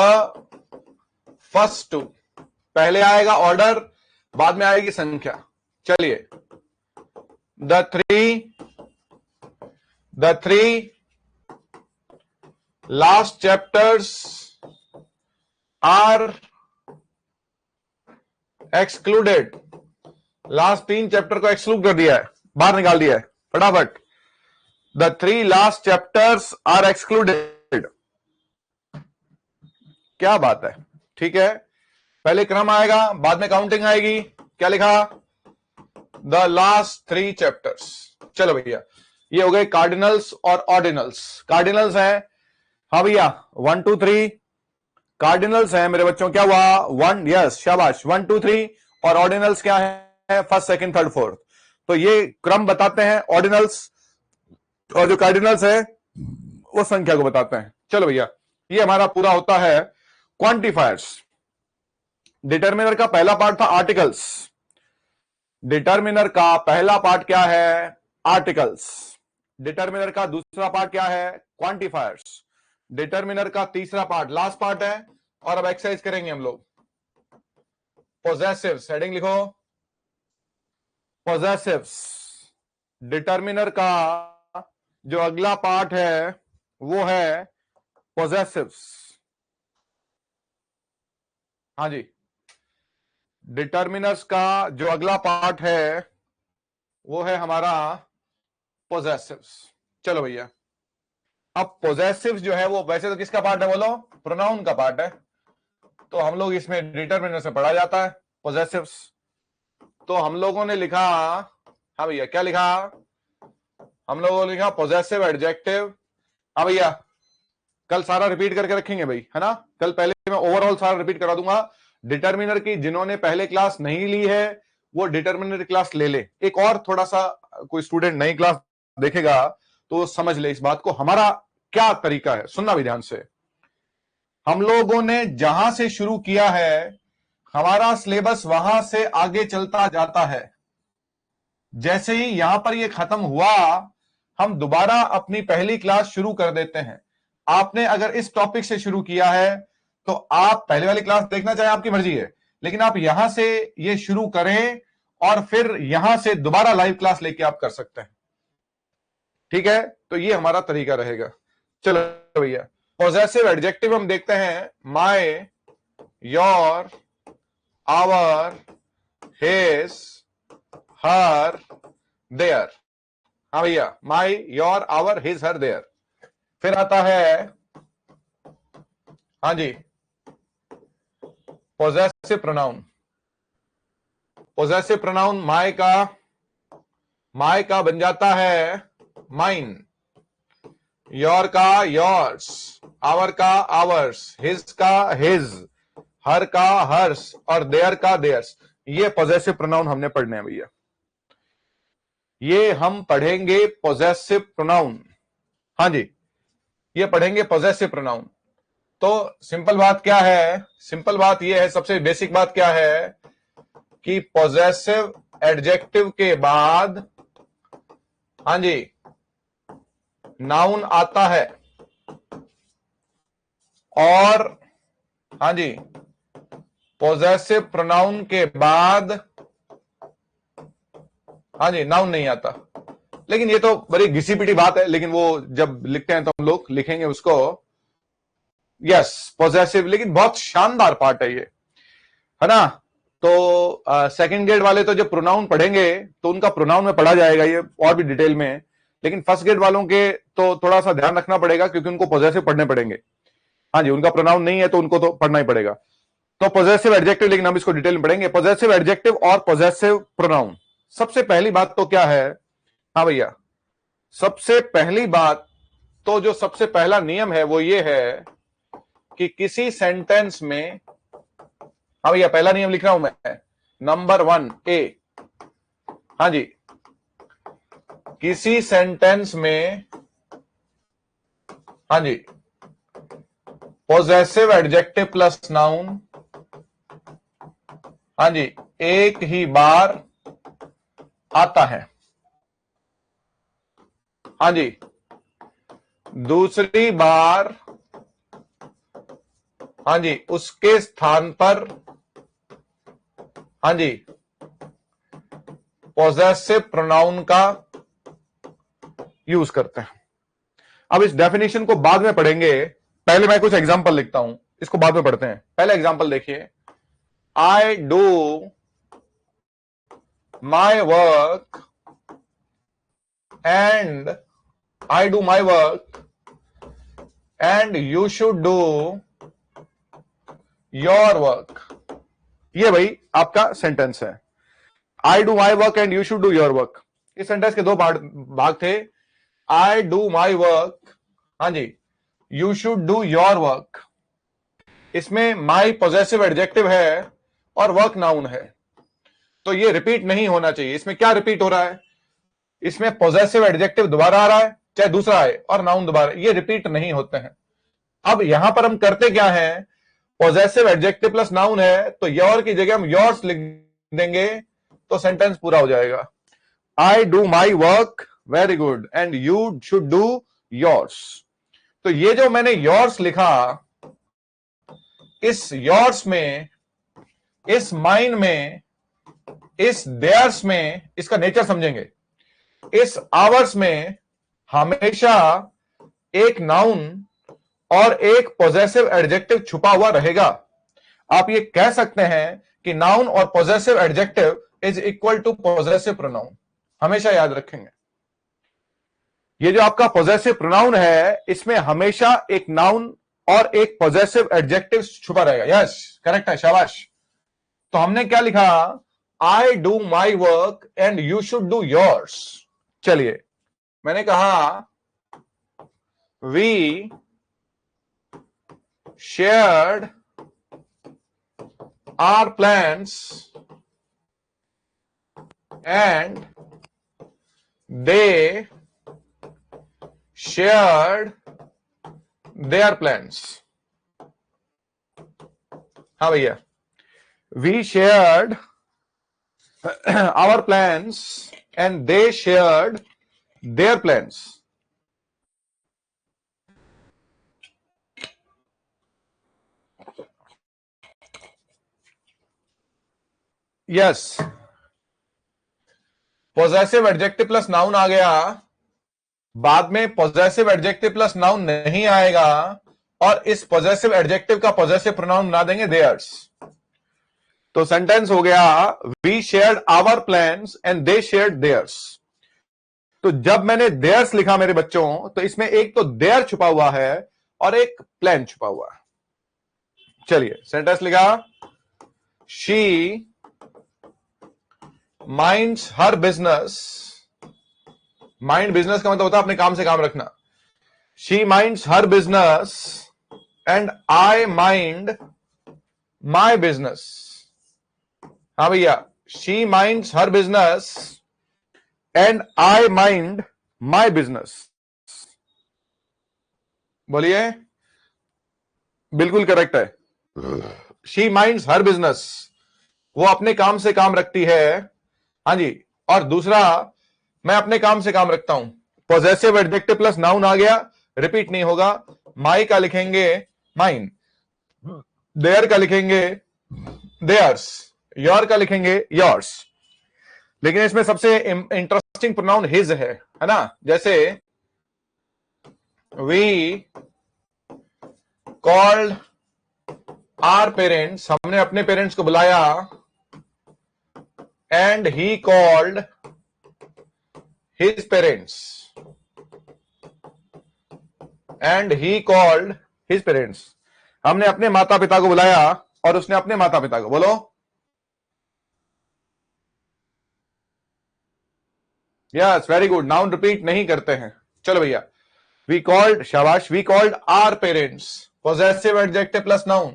फर्स्ट टू, पहले आएगा ऑर्डर, बाद में आएगी संख्या। चलिए, the three last chapters are excluded, last 3 chapter को एक्सक्लूड कर दिया है, बाहर निकाल दिया है फटाफट। The 3 last chapters are excluded. क्या बात है, ठीक है। पहले क्रम आएगा, बाद में काउंटिंग आएगी। क्या लिखा? The last 3 chapters. चलो भैया, ये हो गए कार्डिनल्स और ऑर्डिनल्स। कार्डिनल्स है, हाँ भैया 1 2 3 कार्डिनल्स है मेरे बच्चों। क्या हुआ? 1, यस शाबाश, 1 2 3। और ऑर्डिनल्स क्या है? First second third fourth. तो ये क्रम बताते हैं ऑर्डिनल्स, और जो कार्डिनल्स है वो संख्या को बताते हैं। चलो भैया, ये हमारा पूरा होता है क्वांटिफायर्स। डिटर्मिनर का पहला पार्ट था आर्टिकल्स। डिटर्मिनर का पहला पार्ट क्या है? आर्टिकल्स। डिटर्मिनर का दूसरा पार्ट क्या है? क्वांटिफायर्स। डिटर्मिनर का तीसरा पार्ट लास्ट पार्ट है। और अब एक्सरसाइज करेंगे हम लोग। पॉजेसिव्स, हेडिंग लिखो, पॉजेसिव्स। डिटर्मिनर का जो अगला पार्ट है वो है पॉजेसिव्स। हाँ जी, डिटर्मिनर्स का जो अगला पार्ट है वो है हमारा पॉजेसिव्स। चलो भैया, अब पॉजेसिव्स जो है वो वैसे तो किसका पार्ट है बोलो? प्रोनाउन का पार्ट है। तो हम लोग इसमें डिटर्मिनर से पढ़ा जाता है पॉजेसिव्स। तो हम लोगों ने लिखा, हाँ भैया क्या लिखा? हम लोगों ने लिखा पॉजेसिव एडजेक्टिव। हाँ भैया, कल सारा रिपीट करके रखेंगे भाई, है ना? कल पहले मैं ओवरऑल सारा रिपीट करा दूंगा। डिटर्मिनर की जिन्होंने पहले क्लास नहीं ली है वो डिटर्मिनर क्लास ले ले। एक और थोड़ा सा कोई स्टूडेंट नई क्लास देखेगा तो समझ ले इस बात को, हमारा क्या तरीका है। सुनना भी ध्यान से, हम लोगों ने जहां से शुरू किया है हमारा सिलेबस वहां से आगे चलता जाता है। जैसे ही यहां पर ये खत्म हुआ हम दोबारा अपनी पहली क्लास शुरू कर देते हैं। आपने अगर इस टॉपिक से शुरू किया है तो आप पहले वाली क्लास देखना चाहे आपकी मर्जी है, लेकिन आप यहां से ये शुरू करें और फिर यहां से दोबारा लाइव क्लास लेके आप कर सकते हैं। ठीक है, तो ये हमारा तरीका रहेगा। चलो भैया, पॉजेसिव एडजेक्टिव हम देखते हैं। My, your, our, his, her, their. हाँ भैया, my, your, our, his, her, their. फिर आता है, हाँ जी, possessive pronoun. Possessive pronoun my का बन जाता है माइन, योर का योर्स, आवर का आवर्स, हिज का हिज, हर का हर्स और देयर का देयर्स। ये पॉजेसिव प्रोनाउन हमने पढ़ने हैं भैया। ये हम पढ़ेंगे पॉजेसिव प्रोनाउन। हाँ जी, ये पढ़ेंगे पॉजेसिव प्रोनाउन। तो सिंपल बात क्या है? सिंपल बात यह है, सबसे बेसिक बात क्या है कि पॉजेसिव एडजेक्टिव के बाद, हाँ जी, नाउन आता है। और हाँ जी, पॉजेसिव प्रोनाउन के बाद, हाँ जी, नाउन नहीं आता। लेकिन ये तो बड़ी घिसी पिटी बात है, लेकिन वो जब लिखते हैं तो हम लोग लिखेंगे उसको। यस, पॉजेसिव, लेकिन बहुत शानदार पार्ट है ये, है ना? तो सेकंड ग्रेड वाले तो जब प्रोनाउन पढ़ेंगे तो उनका प्रोनाउन में पढ़ा जाएगा ये और भी डिटेल में, लेकिन फर्स्ट ग्रेड वालों के तो थोड़ा सा ध्यान रखना पड़ेगा क्योंकि उनको पॉजेसिव पढ़ने पड़ेंगे। हाँ जी, उनका प्रोनाउन नहीं है तो उनको तो पढ़ना ही पड़ेगा। तो पॉजेसिव एडजेक्टिव, लेकिन हम इसको डिटेल में पढ़ेंगे। पॉजेसिव एडजेक्टिव और पॉजेसिव प्रोनाउन। सबसे पहली बात तो क्या है? हाँ भैया, सबसे पहली बात तो जो सबसे पहला नियम है वो ये है कि किसी सेंटेंस में, हाँ भैया पहला नियम लिख रहा हूं मैं, नंबर 1 ए, हाँ जी, किसी सेंटेंस में, हाँ जी, पॉजेसिव एडजेक्टिव प्लस नाउन, हाँ जी, एक ही बार आता है। हाँ जी, दूसरी बार, हाँ जी, उसके स्थान पर, हाँ जी, पॉजेसिव प्रोनाउन का यूज करते हैं। अब इस डेफिनेशन को बाद में पढ़ेंगे, पहले मैं कुछ एग्जांपल लिखता हूं, इसको बाद में पढ़ते हैं। पहले एग्जांपल देखिए, I do my work and I do my work and you should do your work. ये भाई आपका सेंटेंस है. I do my work and you should do your work. इस सेंटेंस के दो भाग थे. I do my work, हाँ जी, you should do your work. इसमें my possessive adjective है और वर्क नाउन है, तो ये रिपीट नहीं होना चाहिए. इसमें क्या रिपीट हो रहा है? इसमें पॉजेसिव एडजेक्टिव दोबारा आ रहा है, चाहे दूसरा आए, और नाउन दोबारा. ये रिपीट नहीं होते हैं. अब यहां पर हम करते क्या है? पॉजेसिव एडजेक्टिव प्लस नाउन है, तो योर की जगह हम योर्स लिख देंगे, तो सेंटेंस पूरा हो जाएगा. आई do my work, very good, and you should do yours. तो ये जो मैंने योर्स लिखा, इस योर्स में, इस माइन में, इस देयर्स में, इसका नेचर समझेंगे. इस आवर्स में हमेशा एक नाउन और एक पॉजेसिव एडजेक्टिव छुपा हुआ रहेगा. आप ये कह सकते हैं कि नाउन और possessive adjective is equal to possessive pronoun. हमेशा याद रखेंगे. ये जो आपका पॉजेसिव प्रोनाउन है, इसमें हमेशा एक नाउन और एक पॉजेसिव एडजेक्टिव छुपा रहेगा. यस, करेक्ट है, शाबाश. तो हमने क्या लिखा? I do my work and you should do yours. चलिए, मैंने कहा we shared our plans and they shared their plans. हाँ भैया, we shared our plans and they shared their plans. Yes, possessive adjective plus noun आ गया. बाद में possessive adjective plus noun नहीं आएगा, और इस possessive adjective का possessive pronoun ना देंगे theirs. तो सेंटेंस हो गया we shared our plans and they shared theirs. तो जब मैंने देयर्स लिखा मेरे बच्चों, तो इसमें एक तो देयर छुपा हुआ है और एक प्लान छुपा हुआ है. चलिए, सेंटेंस लिखा, she minds her business. Mind business का मतलब होता है अपने काम से काम रखना. She minds her business and I mind my business. हाँ भैया, she minds her business and I mind my business. बोलिए, बिल्कुल करेक्ट है. शी माइंड्स हर बिजनेस, वो अपने काम से काम रखती है. हाँ जी. और दूसरा, मैं अपने काम से काम रखता हूं. पॉजेसिव एडजेक्टिव प्लस नाउन आ गया, रिपीट नहीं होगा. माई का लिखेंगे माइन, देयर का लिखेंगे देयर्स, योर का लिखेंगे योर्स. लेकिन इसमें सबसे इंटरेस्टिंग प्रोनाउन हिज है ना. जैसे वी कॉल्ड आवर पेरेंट्स, हमने अपने पेरेंट्स को बुलाया, and he called his parents, and he called his parents. हमने अपने माता पिता को बुलाया और उसने अपने माता पिता को. बोलो, yes, very good. Noun repeat नहीं करते हैं. चलो भैया, वी कॉल्ड, शाबाश, we called our parents, possessive adjective plus noun.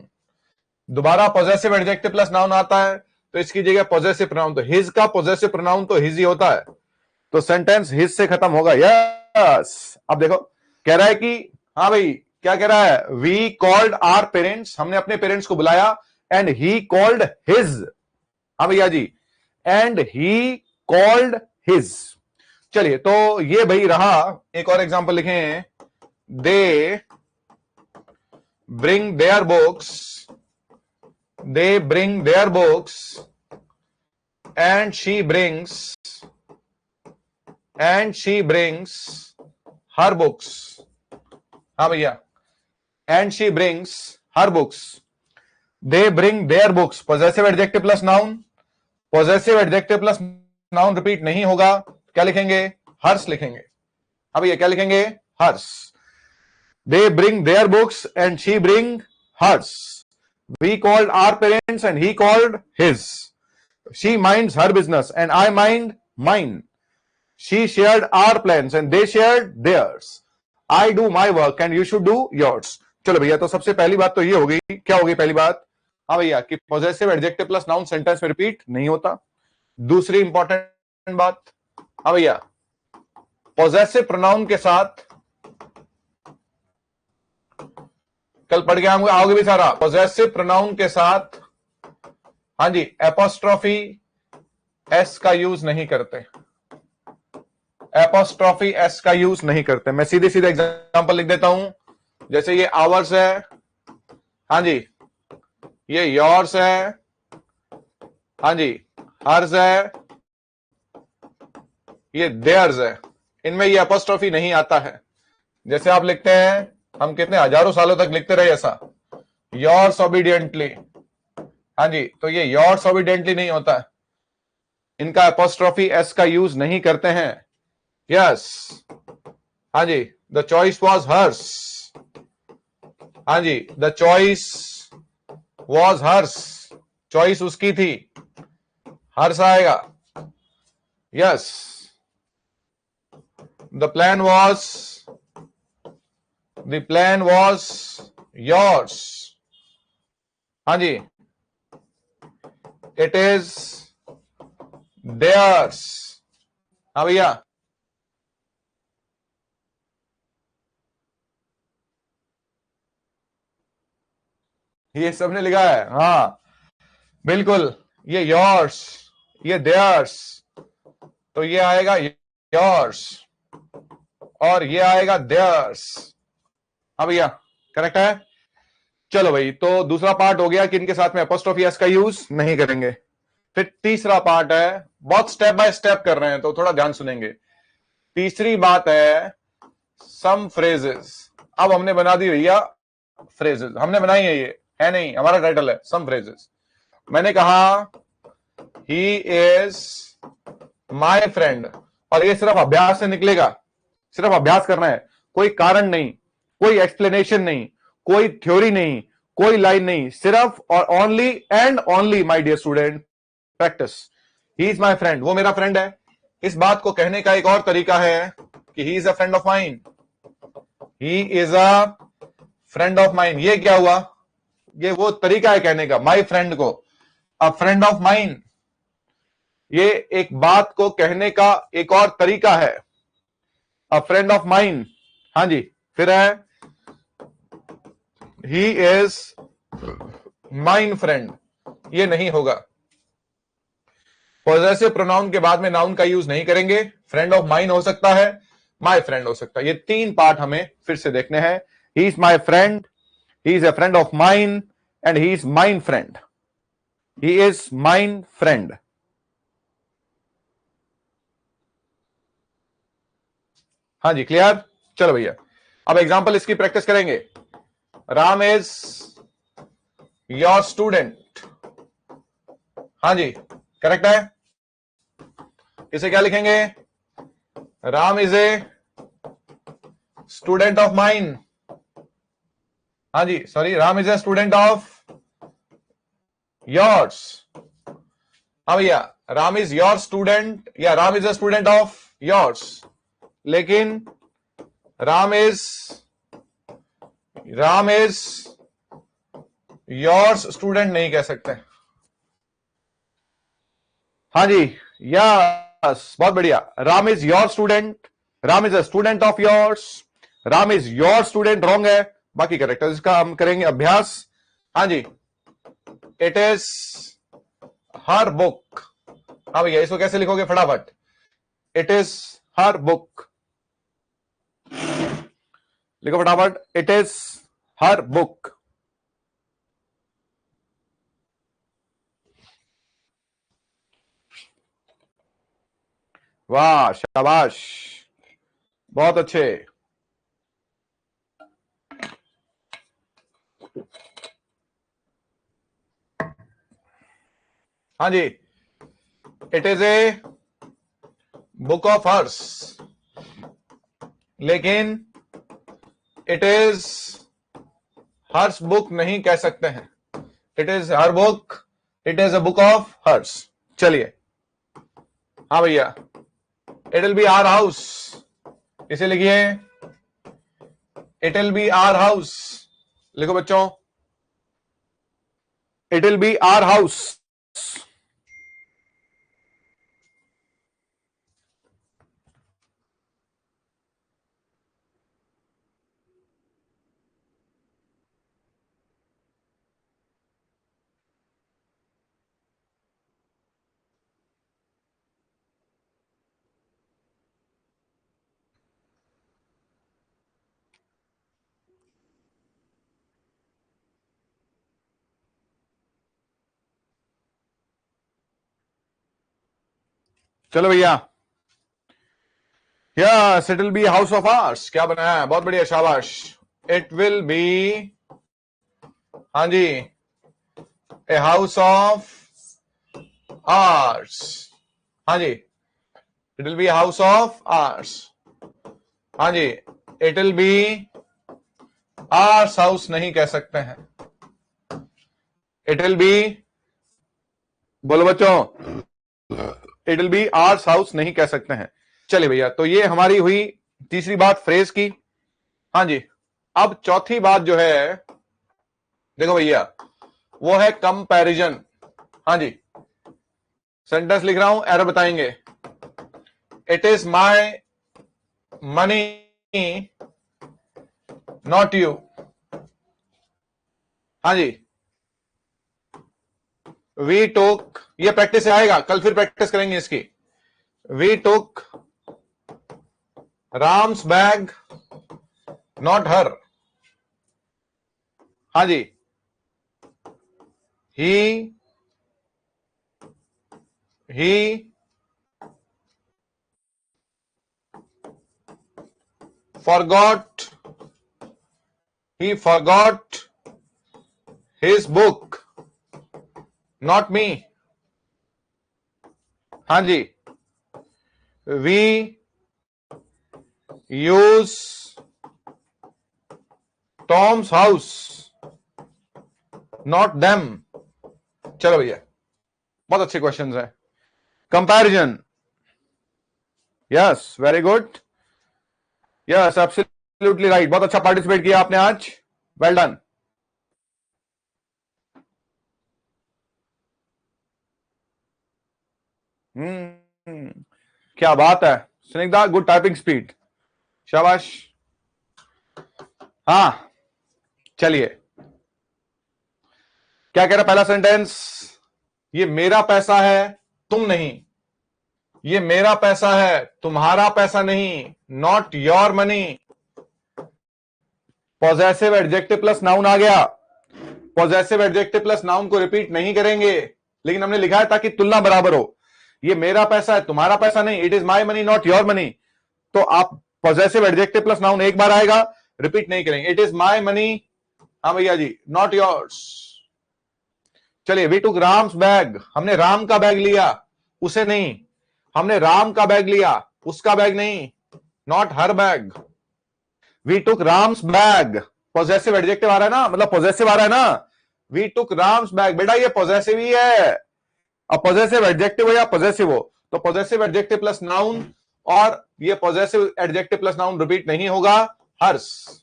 दोबारा पॉजेसिव एडजेक्टिव प्लस नाउन आता है, तो इसकी जगह पॉजेसिव प्रोनाउन. तो हिज का पॉजेसिव प्रोनाउन तो हिज ही होता है, तो सेंटेंस हिज से खत्म होगा. यस. अब देखो, कह रहा है कि, हाँ भाई, क्या कह रहा है? वी कॉल्ड आवर पेरेंट्स, हमने अपने पेरेंट्स को बुलाया, एंड ही कॉल्ड हिज. हाँ भैया जी, एंड ही कॉल्ड हिज. चलिए, तो ये भाई रहा. एक और एग्जांपल लिखें. दे bring their books, they bring their books and she brings her books. हाँ भैया, and she brings her books. They bring their books, possessive adjective plus noun, possessive adjective plus noun repeat नहीं होगा, क्या लिखेंगे? हर्ष लिखेंगे। हाँ भैया, क्या लिखेंगे? Hers. They bring their books and she bring hers. We called our parents and he called his. She minds her business and I mind mine. She shared our plans and they shared theirs. I do my work and you should do yours. चलो भैया, तो सबसे पहली बात तो ये होगी, क्या होगी पहली बात? हाँ भैया, कि possessive adjective plus noun sentence में रिपीट नहीं होता। दूसरी इंपॉर्टेंट बात, हाँ भैया, पॉजेसिव प्रोनाउन के साथ, कल पढ़ के आओगे भी सारा, पॉजेसिव प्रोनाउन के साथ, हाँ जी, एपोस्ट्रॉफी एस का यूज नहीं करते। एपोस्ट्रॉफी एस का यूज नहीं करते। मैं सीधे सीधे एग्जांपल लिख देता हूं। जैसे ये आवर्स है, हाँ जी, ये योर्स है, हाँ जी, हर्स है, ये देयर्स है। इनमें ये एपोस्ट्रॉफी नहीं आता है। जैसे आप लिखते हैं, हम कितने हजारों सालों तक लिखते रहे ऐसा, योर्स ओबीडियंटली, हाँ जी, तो ये योर्स ओबीडियंटली नहीं होता है। इनका एपोस्ट्रॉफी एस का यूज नहीं करते हैं। यस, हाँ जी, द चॉइस वॉज हर्स, हाँ जी, the choice was hers, choice उसकी थी, हर्स आएगा। Yes, the plan was yours, हाँ जी, इट इज देयर्स। हाँ भैया, ये सबने लिखा है, हाँ बिल्कुल, ये योर्स, ये देयर्स, तो ये आएगा योर्स और ये आएगा देयर्स। हाँ भैया, करेक्ट है। चलो भाई, तो दूसरा पार्ट हो गया कि इनके साथ में एपोस्ट्रोफी एस का यूज नहीं करेंगे। फिर तीसरा पार्ट है, बहुत स्टेप बाय स्टेप कर रहे हैं तो थोड़ा ध्यान सुनेंगे। तीसरी बात है सम फ्रेजेस। अब हमने बना दी भैया फ्रेजेस, हमने बनाई है, ये है नहीं, हमारा टाइटल है सम फ्रेजेस। मैंने कहा ही इज माय फ्रेंड, और ये सिर्फ अभ्यास से निकलेगा, सिर्फ अभ्यास करना है, कोई कारण नहीं, कोई एक्सप्लेनेशन नहीं, कोई थ्योरी नहीं, कोई लाइन नहीं, सिर्फ और only and only my dear student practice. He is my friend, वो मेरा फ्रेंड है। इस बात को कहने का एक और तरीका है कि he is a friend of mine, he is a friend of mine. ये क्या हुआ? ये वो तरीका है कहने का, माय फ्रेंड को अ फ्रेंड ऑफ माइन, ये एक बात को कहने का एक और तरीका है, अ फ्रेंड ऑफ माइन। हाँ जी, फिर है ही इज माइन फ्रेंड, ये नहीं होगा। पॉजेसिव प्रोनाउन के बाद में नाउन का यूज नहीं करेंगे। फ्रेंड ऑफ माइन हो सकता है, माय फ्रेंड हो सकता है। ये तीन पार्ट हमें फिर से देखने हैं। ही is my friend, he is a friend of mine and he is mine friend. He is mine friend. हाँ जी, क्लियर। चलो भैया, अब एग्जांपल इसकी प्रैक्टिस करेंगे। राम इज योर स्टूडेंट, हाँ जी, करेक्ट है। इसे क्या लिखेंगे? Ram is a student of mine, हाँ जी, sorry, Ram is a student of yours. हाँ भैया, राम इज योर स्टूडेंट या Ram is a student of yours, लेकिन राम इज योर्स स्टूडेंट नहीं कह सकते। हाँ जी, यस, बहुत बढ़िया। Ram is your student, Ram is a student of yours, Ram is your student wrong है। बाकी करेक्ट है, इसका हम करेंगे अभ्यास। हाँ जी, इट इज हर बुक। हाँ भैया, इसको कैसे लिखोगे फटाफट? इट इज हर बुक, लिखो फटाफट, इट इज हर बुक। वाह, शाबाश, बहुत अच्छे। हाँ जी, it is a book of hers, लेकिन इट इज हर्स बुक नहीं कह सकते हैं। It is her book, it is a book of hers. चलिए, हाँ भैया, it will be our house, इसे लिखिए, it will be our house. लिखो बच्चों, it will be our house. चलो भैया, yes, it will be house of ours. क्या बना है? बहुत बढ़िया, शाबाश। इट विल बी, हाँ जी, ए हाउस ऑफ आर्स। हाँ जी, it will be house of ours. हाँ जी, it will be ours house नहीं कह सकते हैं। इट विल बी, बोलो बच्चों, it will be ours house नहीं कह सकते हैं। चलिए भैया, तो ये हमारी हुई तीसरी बात फ्रेज की। हाँ जी, अब चौथी बात जो है, देखो भैया, वो है कंपैरिजन। हाँ जी, सेंटेंस लिख रहा हूं, एरर बताएंगे। It is my money not you. हाँ जी, वी टुक, ये प्रैक्टिस से आएगा, कल फिर प्रैक्टिस करेंगे इसकी। We took Ram's bag not her. हाँ जी, ही forgot his book, not me। हाँ जी, we use Tom's house, not them। चलो भैया, बहुत अच्छे क्वेश्चंस हैं। Comparison, yes, very good, yes, absolutely right. बहुत अच्छा पार्टिसिपेट किया आपने आज, वेल डन। क्या बात है स्निग्धा, गुड टाइपिंग स्पीड, शाबाश। हाँ, चलिए, क्या कह रहा पहला सेंटेंस? ये मेरा पैसा है, तुम नहीं। ये मेरा पैसा है, तुम्हारा पैसा नहीं, not your money. Possessive adjective plus noun आ गया। पॉजेसिव एडजेक्टिव प्लस नाउन को रिपीट नहीं करेंगे, लेकिन हमने लिखा है ताकि तुलना बराबर हो। ये मेरा पैसा है, तुम्हारा पैसा नहीं, it is my money not your money. तो आप पॉजेसिव एडजेक्टिव प्लस नाउन एक बार आएगा, रिपीट नहीं करेंगे। इट इज माई मनी, हाँ भैया जी, नॉट योर्स। चलिए, वी टुक राम्स बैग, हमने राम का बैग लिया, उसे नहीं। हमने राम का बैग लिया, उसका बैग नहीं, not her bag. We took Ram's bag, possessive adjective आ रहा है ना, मतलब पॉजेसिव आ रहा है ना। वी टुक राम्स बैग, बेटा ये पॉजेसिव ही है। अब पॉजेसिव एडजेक्टिव हो या पॉजेसिव हो, तो पॉजेसिव एडजेक्टिव प्लस नाउन, और ये possessive adjective plus noun repeat नहीं होगा, hers.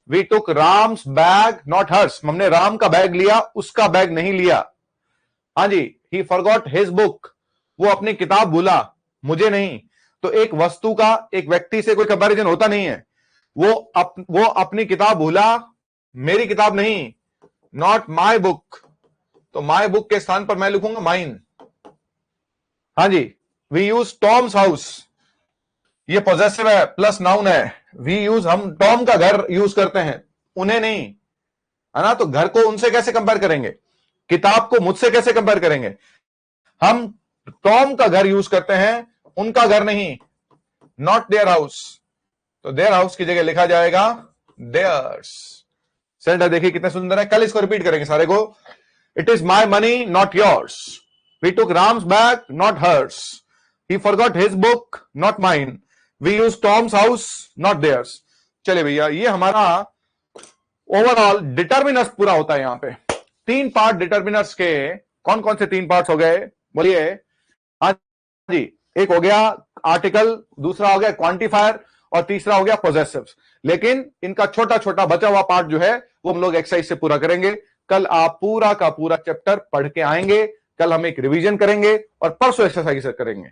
We took Ram's bag not hers, हमने राम का बैग लिया, उसका बैग नहीं लिया। हाँ जी, ही फॉरगॉट हिज बुक, वो अपनी किताब भूला, मुझे नहीं। तो एक वस्तु का एक व्यक्ति से कोई कंपैरिजन होता नहीं है। वो अपनी किताब भूला, मेरी किताब नहीं, नॉट माई बुक। तो माई बुक के स्थान पर मैं लिखूंगा माइन। हाँ जी, वी यूज टॉम्स हाउस, ये पॉजेसिव है प्लस नाउन है। वी यूज, हम टॉम का घर यूज करते हैं, उन्हें नहीं, है ना। तो घर को उनसे कैसे कंपेयर करेंगे, किताब को मुझसे कैसे कंपेयर करेंगे। हम टॉम का घर यूज करते हैं, उनका घर नहीं, नॉट देयर हाउस। तो देयर हाउस की जगह लिखा जाएगा देयर्स। सेंटेंस देखिए कितने सुंदर है, कल इसको रिपीट करेंगे सारे को। It is my money not yours, we took Ram's bag not hers, He forgot his book, not mine. We use Tom's house, not theirs. चले भैया, ये हमारा ओवरऑल डिटर्मिनर्स पूरा होता है। यहां पे 3 पार्ट डिटर्मिनर्स के कौन कौन से 3 पार्ट्स हो गए बोलिए? हाँ जी, एक हो गया आर्टिकल, दूसरा हो गया क्वांटिफायर और तीसरा हो गया पोजेसिव्स। लेकिन इनका छोटा छोटा बचा हुआ पार्ट जो है वो हम लोग एक्सरसाइज से पूरा करेंगे। कल आप पूरा का पूरा चैप्टर पढ़ के आएंगे। कल हम एक रिवीजन करेंगे और परसों एक्सरसाइज करेंगे।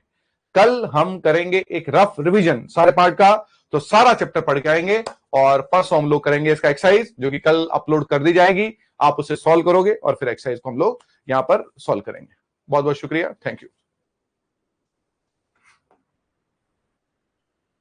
कल हम करेंगे एक रफ रिवीजन सारे पार्ट का, तो सारा चैप्टर पढ़ के आएंगे और परसों हम लोग करेंगे इसका एक्सरसाइज, जो कि कल अपलोड कर दी जाएगी। आप उसे सॉल्व करोगे और फिर एक्सरसाइज को हम लोग यहां पर सॉल्व करेंगे। बहुत बहुत शुक्रिया, थैंक यू।